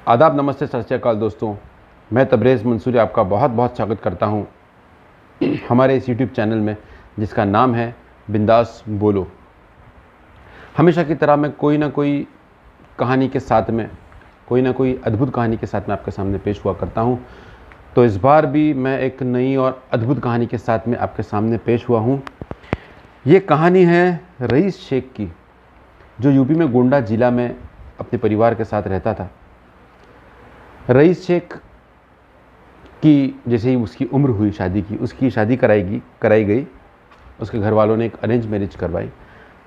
आदाब, नमस्ते, सत श्री अकाल दोस्तों। मैं तबरेज़ मंसूरी आपका बहुत बहुत स्वागत करता हूं हमारे इस यूट्यूब चैनल में जिसका नाम है बिंदास बोलो। हमेशा की तरह मैं कोई ना कोई कहानी के साथ में, कोई ना कोई अद्भुत कहानी के साथ में आपके सामने पेश हुआ करता हूं। तो इस बार भी मैं एक नई और अद्भुत कहानी के साथ में आपके सामने पेश हुआ हूं। ये कहानी है रईस शेख की, जो यूपी में गोंडा ज़िला में अपने परिवार के साथ रहता था। रईस शेख की जैसे ही उसकी उम्र हुई शादी की, उसकी शादी कराई गई। उसके घर वालों ने एक अरेंज मैरिज करवाई।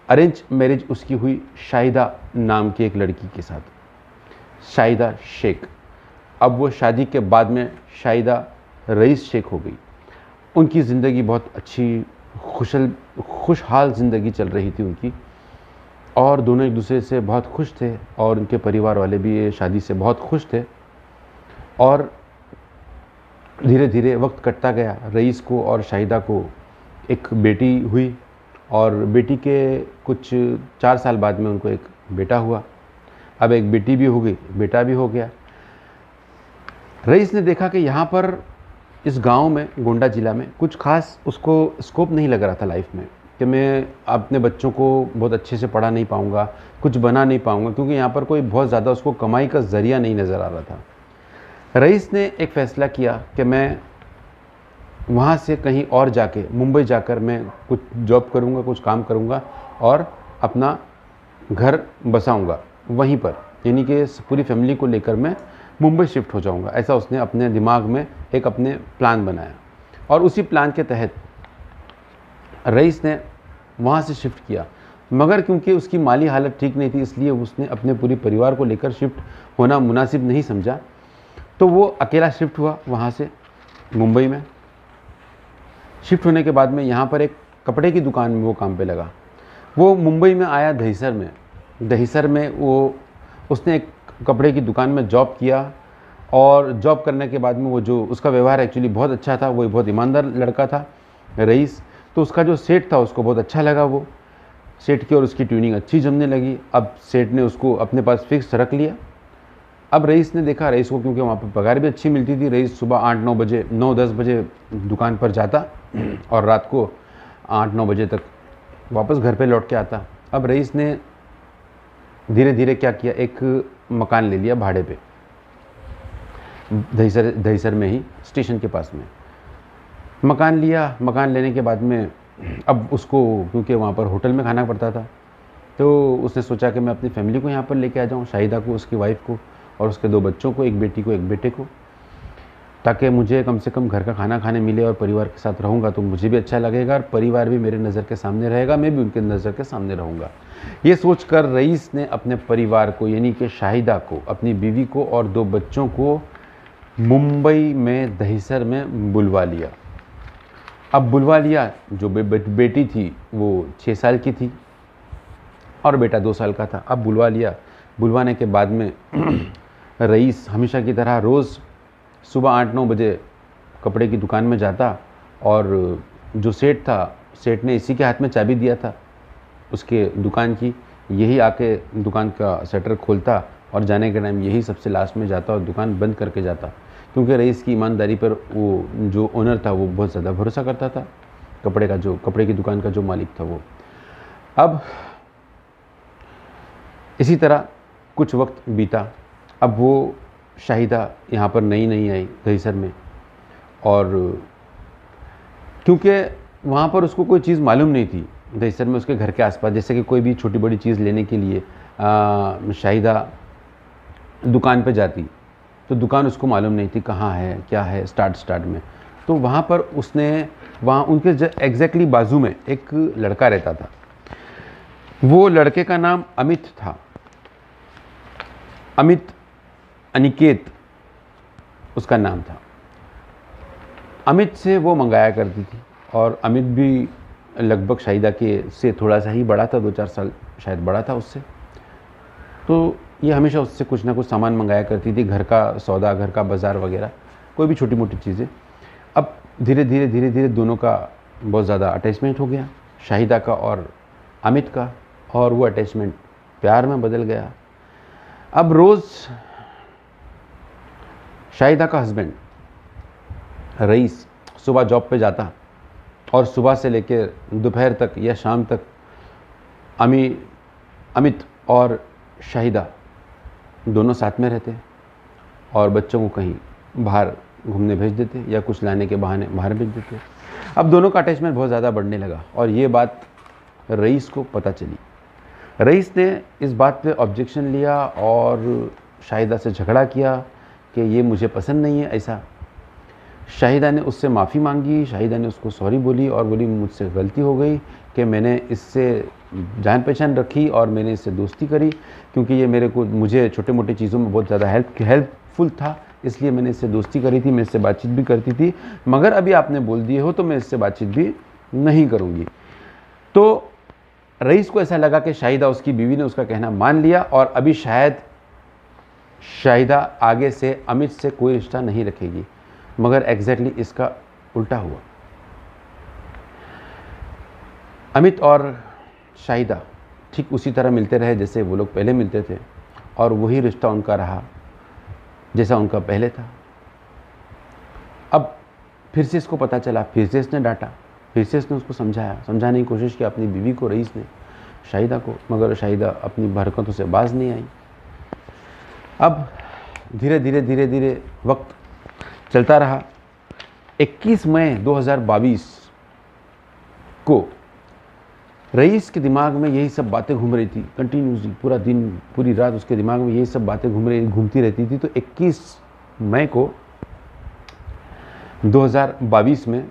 अरेंज मैरिज उसकी हुई शाहिदा नाम की एक लड़की के साथ, शाहिदा शेख। अब वो शादी के बाद में शाहिदा रईस शेख हो गई। उनकी ज़िंदगी बहुत अच्छी, खुशहाल ज़िंदगी चल रही थी उनकी, और दोनों एक दूसरे से बहुत खुश थे, और उनके परिवार वाले भी ये शादी से बहुत खुश थे। और धीरे धीरे वक्त कटता गया। रईस को और शाहिदा को एक बेटी हुई, और बेटी के कुछ 4 साल बाद में उनको एक बेटा हुआ। अब एक बेटी भी हो गई, बेटा भी हो गया। रईस ने देखा कि यहाँ पर इस गांव में, गोंडा ज़िला में, कुछ खास उसको स्कोप नहीं लग रहा था लाइफ में, कि मैं अपने बच्चों को बहुत अच्छे से पढ़ा नहीं पाऊँगा, कुछ बना नहीं पाऊँगा, क्योंकि यहाँ पर कोई बहुत ज़्यादा उसको कमाई का ज़रिया नहीं नज़र आ रहा था। रईस ने एक फ़ैसला किया कि मैं वहाँ से कहीं और जाके, मुंबई जाकर मैं कुछ जॉब करूँगा, कुछ काम करूँगा और अपना घर बसाऊँगा वहीं पर, यानी कि पूरी फैमिली को लेकर मैं मुंबई शिफ्ट हो जाऊँगा। ऐसा उसने अपने दिमाग में एक अपने प्लान बनाया, और उसी प्लान के तहत रईस ने वहाँ से शिफ्ट किया। मगर क्योंकि उसकी माली हालत ठीक नहीं थी, इसलिए उसने अपने पूरे परिवार को लेकर शिफ्ट होना मुनासिब नहीं समझा। तो वो अकेला शिफ्ट हुआ वहाँ से मुंबई में। शिफ्ट होने के बाद में यहाँ पर एक कपड़े की दुकान में वो काम पे लगा। वो मुंबई में आया दहिसर में। दहिसर में उसने एक कपड़े की दुकान में जॉब किया, और जॉब करने के बाद में वो जो उसका व्यवहार एक्चुअली बहुत अच्छा था, वो बहुत ईमानदार लड़का था रईस। तो उसका जो सेठ था उसको बहुत अच्छा लगा वो सेठ की, और उसकी ट्यूनिंग अच्छी जमने लगी। अब सेठ ने उसको अपने पास फिक्स रख लिया। अब रईस ने देखा, रईस को क्योंकि वहाँ पर पगार भी अच्छी मिलती थी, रईस सुबह 8-9 बजे, 9-10 बजे दुकान पर जाता और रात को 8-9 बजे तक वापस घर पे लौट के आता। अब रईस ने धीरे धीरे क्या किया, एक मकान ले लिया भाड़े पे, दहिसर में ही, स्टेशन के पास में मकान लिया। मकान लेने के बाद में अब उसको, क्योंकि वहाँ पर होटल में खाना पड़ता था, तो उसने सोचा कि मैं अपनी फैमिली को यहाँ पर लेके आ जाऊँ, शाहिदा को, उसकी वाइफ को, और उसके 2 बच्चों को, एक बेटी को एक बेटे को, ताकि मुझे कम से कम घर का खाना खाने मिले, और परिवार के साथ रहूँगा तो मुझे भी अच्छा लगेगा, और परिवार भी मेरे नज़र के सामने रहेगा, मैं भी उनके नज़र के सामने रहूँगा। ये सोचकर रईस ने अपने परिवार को, यानी कि शाहिदा को, अपनी बीवी को और 2 बच्चों को मुंबई में दहिसर में बुलवा लिया। अब बुलवा लिया, जो बेटी थी वो 6 साल की थी और बेटा 2 साल का था। अब बुलवा लिया। बुलवाने के बाद में रईस हमेशा की तरह रोज़ सुबह 8-9 बजे कपड़े की दुकान में जाता, और जो सेठ था, सेठ ने इसी के हाथ में चाबी दिया था उसके दुकान की। यही आके दुकान का शटर खोलता, और जाने के टाइम यही सबसे लास्ट में जाता और दुकान बंद करके जाता, क्योंकि रईस की ईमानदारी पर वो जो ओनर था वो बहुत ज़्यादा भरोसा करता था। कपड़े की दुकान का जो मालिक था वो। अब इसी तरह कुछ वक्त बीता। अब वो शाहिदा यहाँ पर नई आई दहिसर में, और क्योंकि वहाँ पर उसको कोई चीज़ मालूम नहीं थी दहिसर में, उसके घर के आसपास, जैसे कि कोई भी छोटी बड़ी चीज़ लेने के लिए शाहिदा दुकान पे जाती, तो दुकान उसको मालूम नहीं थी कहाँ है, क्या है, स्टार्ट में। तो वहाँ पर वहाँ उनके एग्जैक्टली बाजू में एक लड़का रहता था। वो लड़के का नाम अमित था, अनिकेत उसका नाम था। अमित से वो मंगाया करती थी, और अमित भी लगभग शाहिदा के से थोड़ा सा ही बड़ा था, 2-4 साल शायद बड़ा था उससे। तो ये हमेशा उससे कुछ ना कुछ सामान मंगाया करती थी, घर का सौदा, घर का बाज़ार वगैरह, कोई भी छोटी मोटी चीज़ें। अब धीरे धीरे दोनों का बहुत ज़्यादा अटैचमेंट हो गया, शाहिदा का और अमित का, और वो अटैचमेंट प्यार में बदल गया। अब रोज़ शाहिदा का हस्बैंड रईस सुबह जॉब पे जाता और सुबह से लेकर दोपहर तक या शाम तक अमित और शाहिदा दोनों साथ में रहते और बच्चों को कहीं बाहर घूमने भेज देते या कुछ लाने के बहाने बाहर भेज देते। अब दोनों का अटैचमेंट बहुत ज़्यादा बढ़ने लगा और ये बात रईस को पता चली। रईस ने इस बात पे ऑब्जेक्शन लिया और शाहिदा से झगड़ा किया कि ये मुझे पसंद नहीं है ऐसा। शाहिदा ने उससे माफ़ी मांगी, शाहिदा ने उसको सॉरी बोली और बोली मुझसे गलती हो गई कि मैंने इससे जान पहचान रखी और मैंने इससे दोस्ती करी क्योंकि ये मुझे छोटे मोटे चीज़ों में बहुत ज़्यादा हेल्पफुल था, इसलिए मैंने इससे दोस्ती करी थी, मैं इससे बातचीत भी करती थी, मगर अभी आपने बोल दिए हो तो मैं इससे बातचीत भी नहीं करूँगी। तो रईस को ऐसा लगा कि शाहिदा, उसकी बीवी ने उसका कहना मान लिया और अभी शायद शाहिदा आगे से अमित से कोई रिश्ता नहीं रखेगी, मगर एग्जैक्टली इसका उल्टा हुआ। अमित और शाहिदा ठीक उसी तरह मिलते रहे जैसे वो लोग पहले मिलते थे और वही रिश्ता उनका रहा जैसा उनका पहले था। अब फिर से इसको पता चला, फिर से इसने डांटा, फिर से इसने उसको समझाने की कोशिश की अपनी बीवी को, रईस ने शाहिदा को, मगर शाहिदा अपनी हरकतों से बाज नहीं आई। अब धीरे धीरे वक्त चलता रहा। 21 मई 2022 को रईस के दिमाग में यही सब बातें घूम रही थी कंटिन्यूसली, पूरा दिन पूरी रात उसके दिमाग में यही सब बातें घूमती रहती थी। तो 21 मई को 2022 में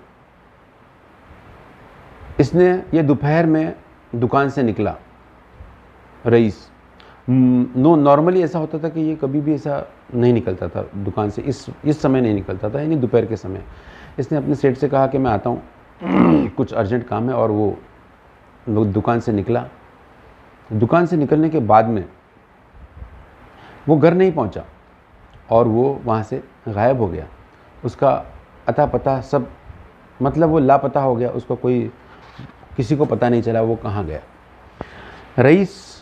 इसने ये दोपहर में दुकान से निकला रईस। नॉर्मली ऐसा होता था कि ये कभी भी ऐसा नहीं निकलता था दुकान से, इस समय नहीं निकलता था, यानी दोपहर के समय। इसने अपने सेठ से कहा कि मैं आता हूँ कुछ अर्जेंट काम है, और वो दुकान से निकला। दुकान से निकलने के बाद में वो घर नहीं पहुँचा और वो वहाँ से गायब हो गया। उसका अता पता सब, मतलब वो लापता हो गया, उसका किसी को पता नहीं चला वो कहाँ गया। रईस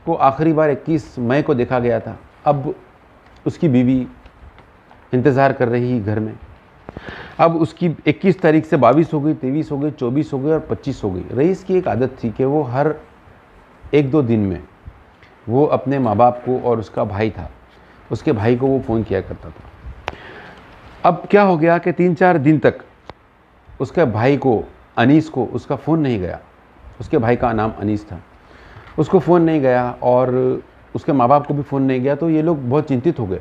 को आखिरी बार 21 मई को देखा गया था। अब उसकी बीवी इंतज़ार कर रही है घर में। अब उसकी 21 तारीख से 22 हो गई, 23 हो गई, 24 हो गई और 25 हो गई। रईस की एक आदत थी कि वो हर 1-2 दिन में वो अपने माँ बाप को, और उसका भाई था, उसके भाई को वो फ़ोन किया करता था। अब क्या हो गया कि 3-4 दिन तक उसके भाई को, अनीस को, उसका फ़ोन नहीं गया। उसके भाई का नाम अनीस था, उसको फ़ोन नहीं गया और उसके माँ बाप को भी फ़ोन नहीं गया। तो ये लोग बहुत चिंतित हो गए,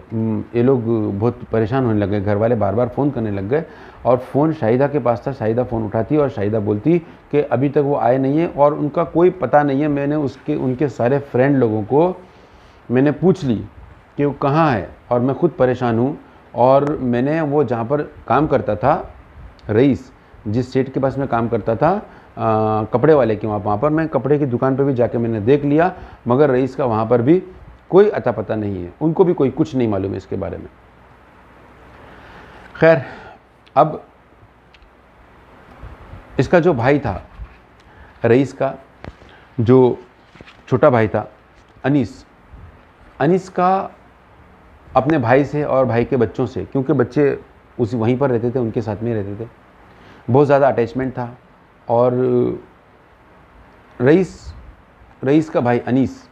ये लोग बहुत परेशान होने लगे। घर वाले बार बार फ़ोन करने लग गए और फ़ोन शाहिदा के पास था। शाहिदा फ़ोन उठाती और शाहिदा बोलती कि अभी तक वो आए नहीं है और उनका कोई पता नहीं है। मैंने उनके सारे फ्रेंड लोगों को मैंने पूछ ली कि वो कहाँ है और मैं ख़ुद परेशान हूँ। और मैंने वो जहाँ पर काम करता था, रईस जिस सेठ के पास मैं काम करता था, कपड़े वाले की, वहाँ पर मैं कपड़े की दुकान पर भी जाके मैंने देख लिया, मगर रईस का वहाँ पर भी कोई अता पता नहीं है। उनको भी कुछ नहीं मालूम है इसके बारे में। खैर, अब इसका जो भाई था, रईस का जो छोटा भाई था अनीस का अपने भाई से और भाई के बच्चों से, क्योंकि बच्चे वहीं पर रहते थे, उनके साथ में रहते थे, बहुत ज़्यादा अटैचमेंट था। और रईस का भाई अनीस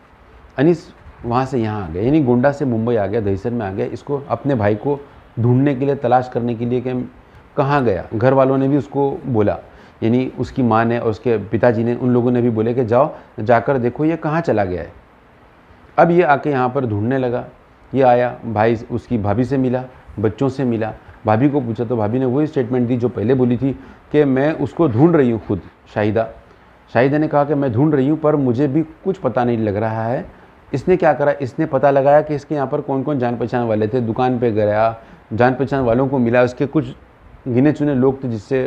वहाँ से यहाँ आ गया, यानी गोंडा से मुंबई आ गया, दहीसर में आ गया। इसको अपने भाई को ढूंढने के लिए, तलाश करने के लिए कि कहाँ गया। घर वालों ने भी उसको बोला, यानी उसकी माँ ने और उसके पिताजी ने, उन लोगों ने भी बोले कि जाओ जाकर देखो ये कहाँ चला गया है। अब ये आके यहाँ पर ढूंढने लगा। ये आया, भाई उसकी भाभी से मिला, बच्चों से मिला। भाभी को पूछा तो भाभी ने वही स्टेटमेंट दी जो पहले बोली थी कि मैं उसको ढूंढ रही हूँ खुद। शाहिदा ने कहा कि मैं ढूंढ रही हूँ पर मुझे भी कुछ पता नहीं लग रहा है। इसने क्या करा, इसने पता लगाया कि इसके यहाँ पर कौन कौन जान पहचान वाले थे। दुकान पे गया, जान पहचान वालों को मिला, उसके कुछ गिने चुने लोग थे जिससे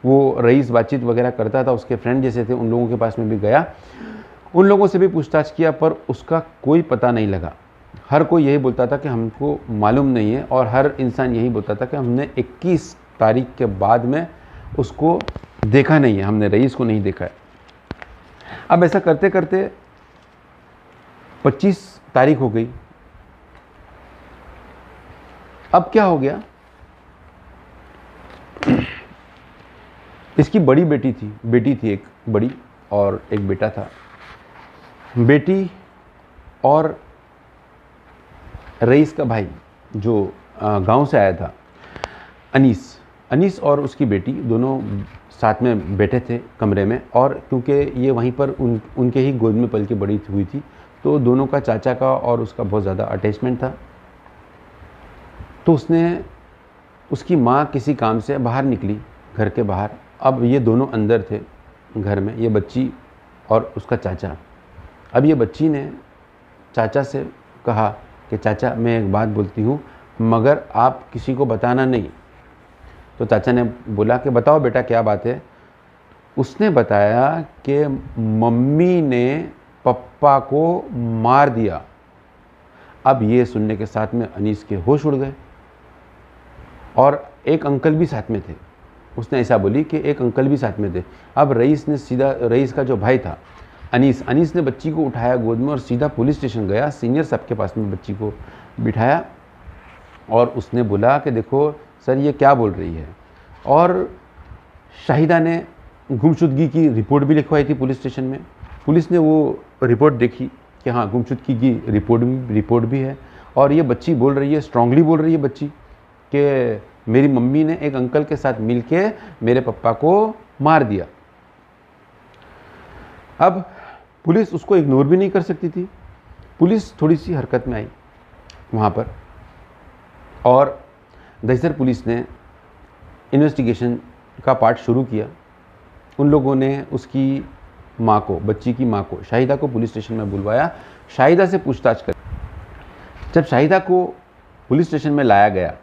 वो रईस बातचीत वगैरह करता था, उसके फ्रेंड जैसे थे, उन लोगों के पास में भी गया। उन लोगों से भी पूछताछ किया पर उसका कोई पता नहीं लगा। हर कोई यही बोलता था कि हमको मालूम नहीं है, और हर इंसान यही बोलता था कि हमने 21 तारीख के बाद में उसको देखा नहीं है, हमने रईस को नहीं देखा है। अब ऐसा करते करते 25 तारीख हो गई। अब क्या हो गया, इसकी बड़ी बेटी थी एक बड़ी, और एक बेटा था। बेटी और रईस का भाई जो गांव से आया था, अनीस और उसकी बेटी दोनों साथ में बैठे थे कमरे में। और क्योंकि ये वहीं पर उनके ही गोद में पल के बड़ी हुई थी, तो दोनों का चाचा का और उसका बहुत ज़्यादा अटैचमेंट था। तो उसकी माँ किसी काम से बाहर निकली, घर के बाहर। अब ये दोनों अंदर थे घर में, ये बच्ची और उसका चाचा। अब ये बच्ची ने चाचा से कहा कि चाचा मैं एक बात बोलती हूँ, मगर आप किसी को बताना नहीं। तो चाचा ने बोला कि बताओ बेटा क्या बात है। उसने बताया कि मम्मी ने पप्पा को मार दिया। अब ये सुनने के साथ में अनीस के होश उड़ गए, और एक अंकल भी साथ में थे। उसने ऐसा बोली कि एक अंकल भी साथ में थे। अब रईस का जो भाई था अनीस ने बच्ची को उठाया गोद में और सीधा पुलिस स्टेशन गया, सीनियर साहब के पास में बच्ची को बिठाया, और उसने बोला कि देखो सर ये क्या बोल रही है। और शाहिदा ने गुमशुदगी की रिपोर्ट भी लिखवाई थी पुलिस स्टेशन में। पुलिस ने वो रिपोर्ट देखी कि हाँ गुमशुदगी की रिपोर्ट भी है, और ये बच्ची बोल रही है, स्ट्रांगली बोल रही है बच्ची कि मेरी मम्मी ने एक अंकल के साथ मिलके मेरे पापा को मार दिया। अब पुलिस उसको इग्नोर भी नहीं कर सकती थी। पुलिस थोड़ी सी हरकत में आई वहाँ पर, और दहिसर पुलिस ने इन्वेस्टिगेशन का पार्ट शुरू किया। उन लोगों ने उसकी माँ को, बच्ची की माँ को, शाहिदा को पुलिस स्टेशन में बुलवाया, शाहिदा से पूछताछ कर। जब शाहिदा को पुलिस स्टेशन में लाया गया,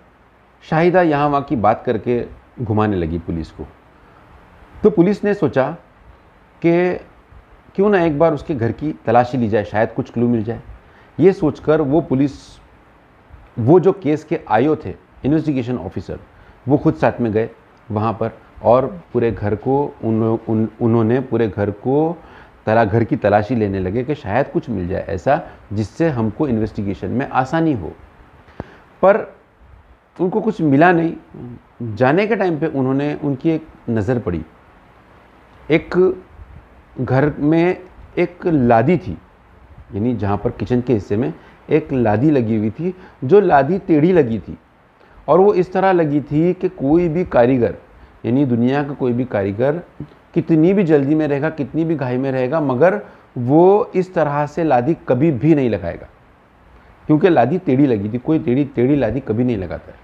शाहिदा यहाँ वहाँ की बात करके घुमाने लगी पुलिस को। तो पुलिस ने सोचा कि क्यों ना एक बार उसके घर की तलाशी ली जाए, शायद कुछ क्लू मिल जाए। ये सोचकर वो जो केस के आईओ थे, इन्वेस्टिगेशन ऑफिसर, वो खुद साथ में गए वहाँ पर, और पूरे घर को उन्होंने पूरे घर की तलाशी लेने लगे कि शायद कुछ मिल जाए ऐसा जिससे हमको इन्वेस्टिगेशन में आसानी हो। पर उनको कुछ मिला नहीं। जाने के टाइम पे उनकी एक नज़र पड़ी, एक घर में एक लादी थी, यानी जहाँ पर किचन के हिस्से में एक लादी लगी हुई थी, जो लादी टेढ़ी लगी थी, और वो इस तरह लगी थी कि कोई भी कारीगर, यानी दुनिया का कोई भी कारीगर कितनी भी जल्दी में रहेगा, कितनी भी घाई में रहेगा, मगर वो इस तरह से लादी कभी भी नहीं लगाएगा, क्योंकि लादी टेढ़ी लगी थी। कोई टेढ़ी लादी कभी नहीं लगाता है।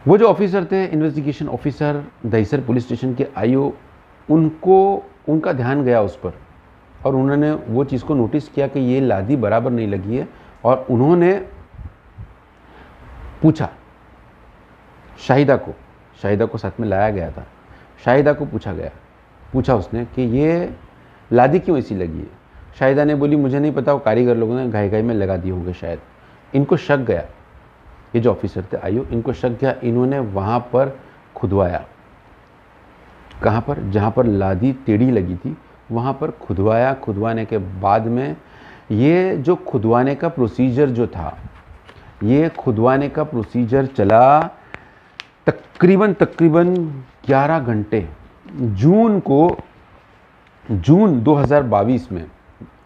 वो जो ऑफिसर थे, investigation officer Dahisar police station के आईओ, उनका ध्यान गया उस पर, और उन्होंने वो चीज़ को नोटिस किया कि ये लादी बराबर नहीं लगी है। और उन्होंने पूछा शाहिदा को साथ में लाया गया था, शाहिदा को पूछा उसने कि ये लादी क्यों ऐसी लगी है। शाहिदा ने बोली मुझे नहीं पता, वो कारीगर लोगों ने घाई में लगा दिए होंगे शायद। इनको शक गया, ये जो ऑफिसर थे आईओ, इनको शक गया। इन्होंने वहाँ पर खुदवाया, कहाँ पर, जहाँ पर लादी टेढ़ी लगी थी वहाँ पर खुदवाया। खुदवाने के बाद में ये जो खुदवाने का प्रोसीजर जो था, ये खुदवाने का प्रोसीजर चला तकरीबन 11 घंटे। जून 2022 में,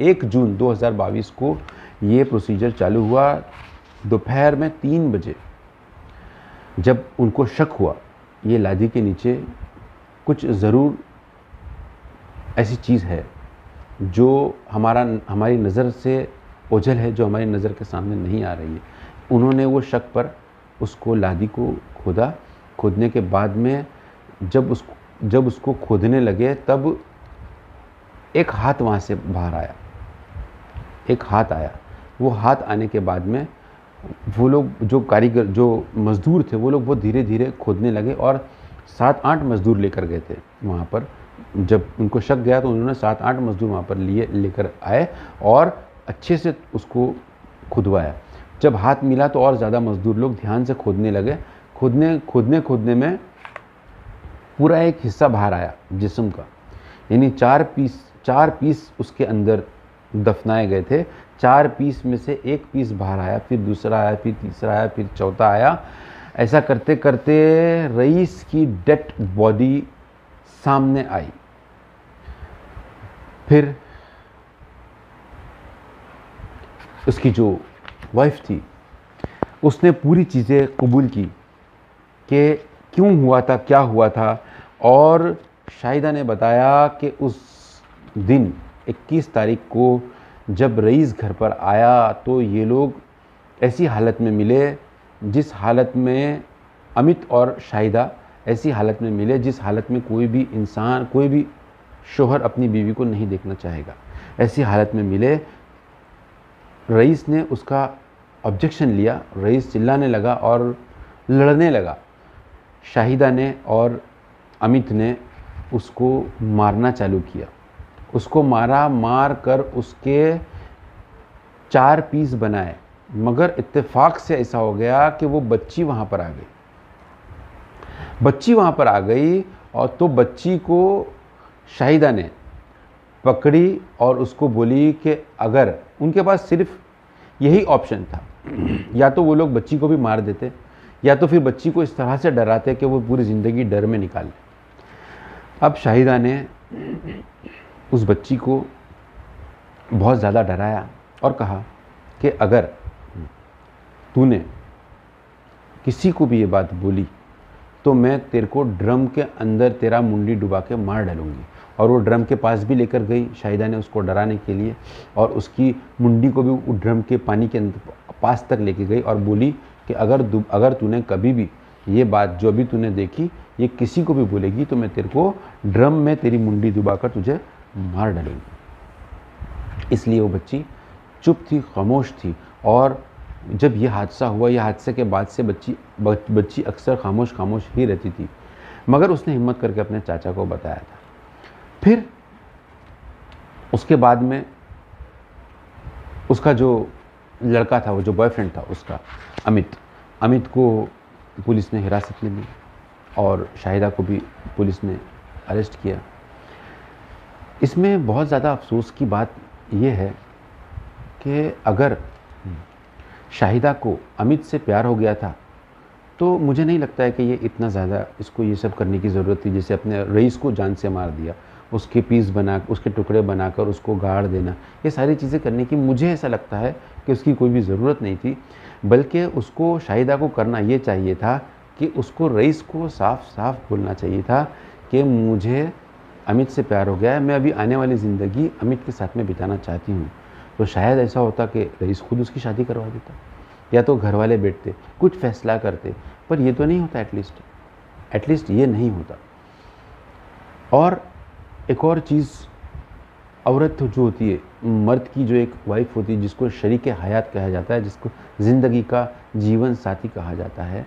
1 जून 2022 को ये प्रोसीजर चालू हुआ। दोपहर में 3 बजे जब उनको शक हुआ ये लादी के नीचे कुछ ज़रूर ऐसी चीज़ है जो हमारी नज़र से ओझल है, जो हमारी नज़र के सामने नहीं आ रही है, उन्होंने वो शक पर उसको लादी को खोदा। खोदने के बाद में जब उसको खोदने लगे, तब एक हाथ वहाँ से बाहर आया, एक हाथ आया। वो हाथ आने के बाद में वो लोग, जो कारीगर, जो मज़दूर थे, वो लोग बहुत धीरे धीरे खोदने लगे, और 7-8 मज़दूर लेकर गए थे वहाँ पर। जब उनको शक गया तो उन्होंने 7-8 मज़दूर वहाँ पर लेकर आए और अच्छे से उसको खुदवाया। जब हाथ मिला तो और ज़्यादा मज़दूर लोग ध्यान से खोदने लगे। खोदने में पूरा एक हिस्सा बाहर आया जिस्म का, यानी 4 पीस उसके अंदर दफनाए गए थे। 4 पीस में से एक पीस बाहर आया, फिर दूसरा आया, फिर तीसरा आया, फिर चौथा आया। ऐसा करते करते रईस की डेड बॉडी सामने आई। फिर उसकी जो वाइफ थी उसने पूरी चीज़ें कबूल की कि क्यों हुआ था, क्या हुआ था। और शाहिदा ने बताया कि उस दिन 21 तारीख को जब रईस घर पर आया तो ये लोग ऐसी हालत में मिले जिस हालत में अमित और शाहिदा ऐसी हालत में मिले जिस हालत में कोई भी इंसान, कोई भी शोहर अपनी बीवी को नहीं देखना चाहेगा। ऐसी हालत में मिले। रईस ने उसका ऑब्जेक्शन लिया, रईस चिल्लाने लगा और लड़ने लगा। शाहिदा ने और अमित ने उसको मारना चालू किया। उसको मारा, मार कर उसके 4 पीस बनाए। मगर इत्तेफाक से ऐसा हो गया कि वो बच्ची वहाँ पर आ गई। बच्ची वहाँ पर आ गई और तो बच्ची को शाहिदा ने पकड़ी और उसको बोली कि अगर उनके पास सिर्फ यही ऑप्शन था, या तो वो लोग बच्ची को भी मार देते या तो फिर बच्ची को इस तरह से डराते कि वो पूरी ज़िंदगी डर में निकाले। अब शाहिदा ने उस बच्ची को बहुत ज़्यादा डराया और कहा कि अगर तूने किसी को भी ये बात बोली तो मैं तेरे को ड्रम के अंदर तेरा मुंडी डुबा के मार डालूंगी। और वो ड्रम के पास भी लेकर गई शाहिदा ने उसको डराने के लिए, और उसकी मुंडी को भी वो ड्रम के पानी के पास तक लेके गई और बोली कि अगर तूने कभी भी ये बात जो अभी तूने देखी ये किसी को भी बोलेगी तो मैं तेरे को ड्रम में तेरी मुंडी डुबाकर तुझे मार डालूंगी। इसलिए वो बच्ची चुप थी, खामोश थी। और जब ये हादसा हुआ, ये हादसे के बाद से बच्ची अक्सर खामोश ही रहती थी। मगर उसने हिम्मत करके अपने चाचा को बताया था। फिर उसके बाद में उसका जो लड़का था, वो जो बॉयफ्रेंड था उसका, अमित को पुलिस ने हिरासत में ली और शाहिदा को भी पुलिस ने अरेस्ट किया। इसमें बहुत ज़्यादा अफसोस की बात यह है कि अगर शाहिदा को अमित से प्यार हो गया था तो मुझे नहीं लगता है कि ये इतना ज़्यादा इसको ये सब करने की ज़रूरत थी। जैसे अपने रईस को जान से मार दिया, उसके पीस बना, उसके टुकड़े बनाकर उसको गाड़ देना, ये सारी चीज़ें करने की मुझे ऐसा लगता है कि उसकी कोई भी ज़रूरत नहीं थी। बल्कि उसको, शाहिदा को करना ये चाहिए था कि उसको रईस को साफ साफ बोलना चाहिए था कि मुझे अमित से प्यार हो गया है, मैं अभी आने वाली ज़िंदगी अमित के साथ में बिताना चाहती हूँ। तो शायद ऐसा होता कि रईस खुद उसकी शादी करवा देता, या तो घर वाले बैठते कुछ फैसला करते। पर ये तो नहीं होता, एटलीस्ट ये नहीं होता। और एक और चीज़, औरत जो होती है, मर्द की जो एक वाइफ होती है जिसको शरीक हयात कहा जाता है, जिसको ज़िंदगी का जीवन साथी कहा जाता है,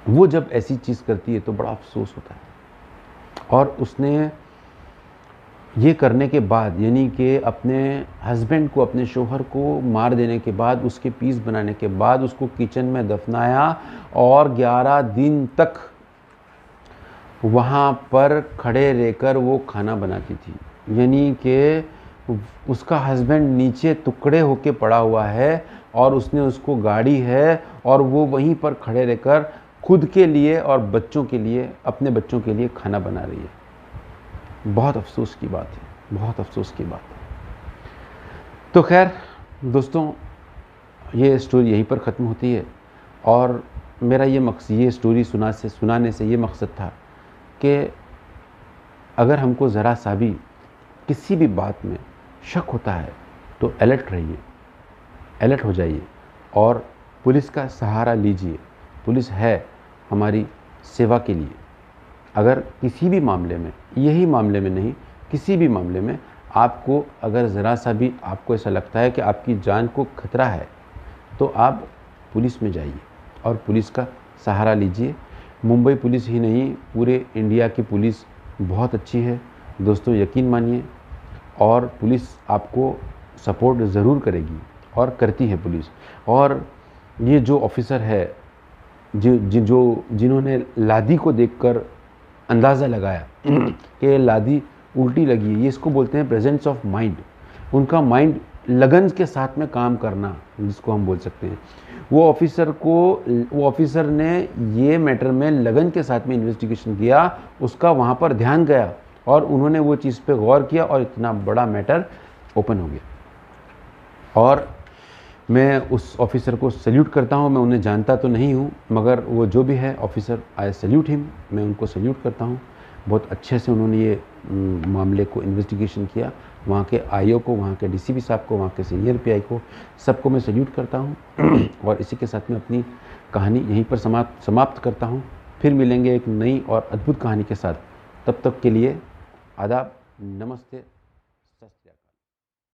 वो जब ऐसी चीज़ करती है तो बड़ा अफसोस होता है। और उसने ये करने के बाद, यानी कि अपने हस्बैंड को, अपने शोहर को मार देने के बाद, उसके पीस बनाने के बाद उसको किचन में दफनाया और 11 दिन तक वहाँ पर खड़े रहकर वो खाना बनाती थी। यानी कि उसका हस्बैंड नीचे टुकड़े होके पड़ा हुआ है और उसने उसको गाड़ी है और वो वहीं पर खड़े रहकर खुद के लिए और बच्चों के लिए, अपने बच्चों के लिए खाना बना रही है। बहुत अफसोस की बात है, बहुत अफसोस की बात है। तो खैर दोस्तों, ये स्टोरी यहीं पर ख़त्म होती है। और मेरा ये स्टोरी सुनाने से ये मकसद था कि अगर हमको ज़रा सा भी किसी भी बात में शक होता है तो अलर्ट रहिए, अलर्ट हो जाइए और पुलिस का सहारा लीजिए। पुलिस है हमारी सेवा के लिए। अगर किसी भी मामले में, यही मामले में नहीं, किसी भी मामले में आपको अगर ज़रा सा भी आपको ऐसा लगता है कि आपकी जान को खतरा है तो आप पुलिस में जाइए और पुलिस का सहारा लीजिए। मुंबई पुलिस ही नहीं, पूरे इंडिया की पुलिस बहुत अच्छी है दोस्तों, यकीन मानिए। और पुलिस आपको सपोर्ट ज़रूर करेगी और करती है पुलिस। और ये जो ऑफिसर है जिन्होंने लादी को देखकर अंदाज़ा लगाया कि लादी उल्टी लगी है, ये इसको बोलते हैं प्रेजेंस ऑफ माइंड। उनका माइंड लगन के साथ में काम करना, जिसको हम बोल सकते हैं, वो ऑफिसर ने ये मैटर में लगन के साथ में इन्वेस्टिगेशन किया, उसका वहाँ पर ध्यान गया और उन्होंने वो चीज़ पे गौर किया और इतना बड़ा मैटर ओपन हो गया। और मैं उस ऑफिसर को सल्यूट करता हूँ। मैं उन्हें जानता तो नहीं हूँ, मगर वो जो भी है ऑफिसर, आई सल्यूट हिम, मैं उनको सल्यूट करता हूँ। बहुत अच्छे से उन्होंने ये मामले को इन्वेस्टिगेशन किया। वहाँ के आईओ को, वहाँ के डीसीपी साहब को, वहाँ के सीनियर पीआई को, सबको मैं सल्यूट करता हूँ। और इसी के साथ में अपनी कहानी यहीं पर समाप्त करता हूँ। फिर मिलेंगे एक नई और अद्भुत कहानी के साथ। तब तक के लिए आदाब, नमस्ते।